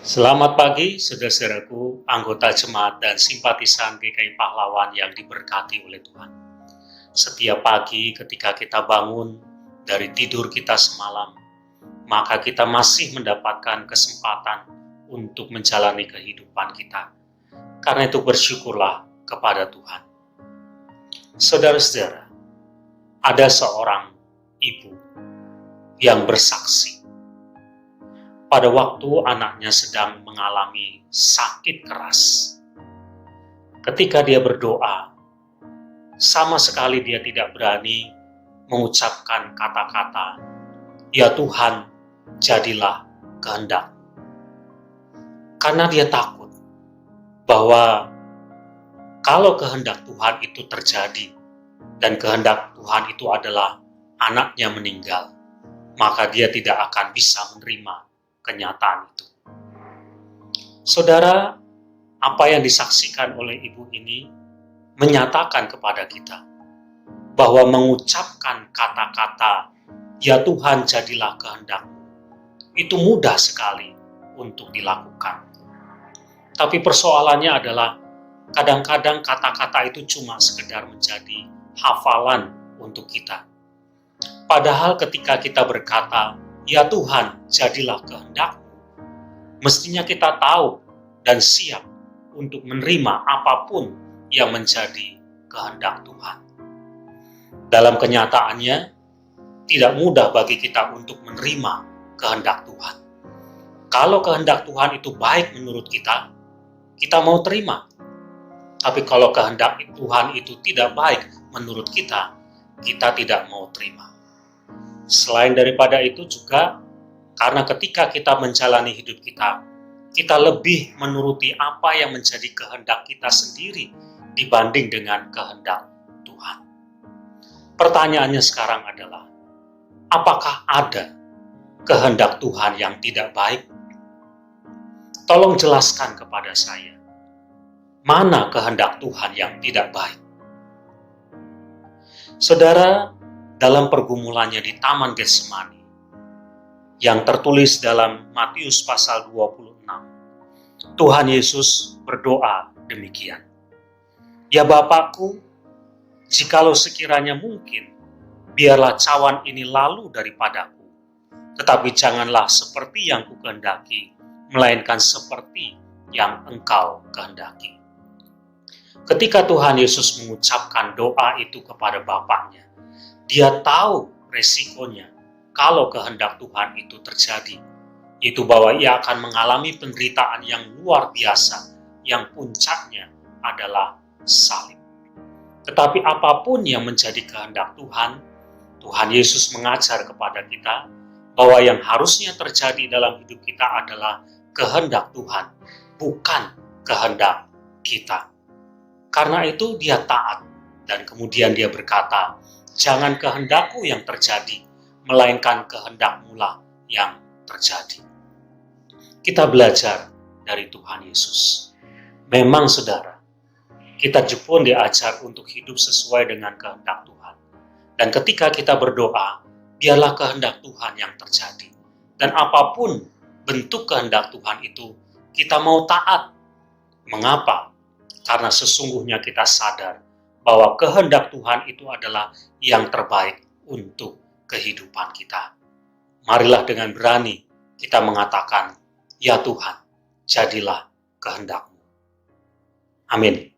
Selamat pagi, saudara-saudaraku, anggota jemaat dan simpatisan GKI Pahlawan yang diberkati oleh Tuhan. Setiap pagi ketika kita bangun dari tidur kita semalam, maka kita masih mendapatkan kesempatan untuk menjalani kehidupan kita. Karena itu bersyukurlah kepada Tuhan. Saudara-saudara, ada seorang ibu yang bersaksi pada waktu anaknya sedang mengalami sakit keras. Ketika dia berdoa, sama sekali dia tidak berani mengucapkan kata-kata, "Ya Tuhan, jadilah kehendak." Karena dia takut bahwa kalau kehendak Tuhan itu terjadi, dan kehendak Tuhan itu adalah anaknya meninggal, maka dia tidak akan bisa menerima kenyataan itu. Saudara, apa yang disaksikan oleh ibu ini menyatakan kepada kita bahwa mengucapkan kata-kata, "Ya Tuhan, jadilah kehendak-Mu," itu mudah sekali untuk dilakukan. Tapi persoalannya adalah kadang-kadang kata-kata itu cuma sekedar menjadi hafalan untuk kita. Padahal ketika kita berkata, "Ya Tuhan, jadilah kehendak-Mu," mestinya kita tahu dan siap untuk menerima apapun yang menjadi kehendak Tuhan. Dalam kenyataannya, tidak mudah bagi kita untuk menerima kehendak Tuhan. Kalau kehendak Tuhan itu baik menurut kita, kita mau terima. Tapi kalau kehendak Tuhan itu tidak baik menurut kita, kita tidak mau terima. Selain daripada itu juga, karena ketika kita menjalani hidup kita, kita lebih menuruti apa yang menjadi kehendak kita sendiri dibanding dengan kehendak Tuhan. Pertanyaannya sekarang adalah, apakah ada kehendak Tuhan yang tidak baik? Tolong jelaskan kepada saya, mana kehendak Tuhan yang tidak baik? Saudara, dalam pergumulannya di Taman Getsemani, yang tertulis dalam Matius pasal 26, Tuhan Yesus berdoa demikian, "Ya Bapakku, jikalau sekiranya mungkin, biarlah cawan ini lalu daripadaku, tetapi janganlah seperti yang kukehendaki, melainkan seperti yang Engkau kehendaki." Ketika Tuhan Yesus mengucapkan doa itu kepada Bapaknya, dia tahu resikonya kalau kehendak Tuhan itu terjadi, itu bahwa ia akan mengalami penderitaan yang luar biasa, yang puncaknya adalah salib. Tetapi apapun yang menjadi kehendak Tuhan, Tuhan Yesus mengajar kepada kita bahwa yang harusnya terjadi dalam hidup kita adalah kehendak Tuhan, bukan kehendak kita. Karena itu dia taat, dan kemudian dia berkata, "Jangan kehendakku yang terjadi, melainkan kehendak-Mu lah yang terjadi." Kita belajar dari Tuhan Yesus. Memang saudara, kita pun diajar untuk hidup sesuai dengan kehendak Tuhan. Dan ketika kita berdoa, biarlah kehendak Tuhan yang terjadi. Dan apapun bentuk kehendak Tuhan itu, kita mau taat. Mengapa? Karena sesungguhnya kita sadar bahwa kehendak Tuhan itu adalah yang terbaik untuk kehidupan kita. Marilah dengan berani kita mengatakan, "Ya Tuhan, jadilah kehendak-Mu." Amin.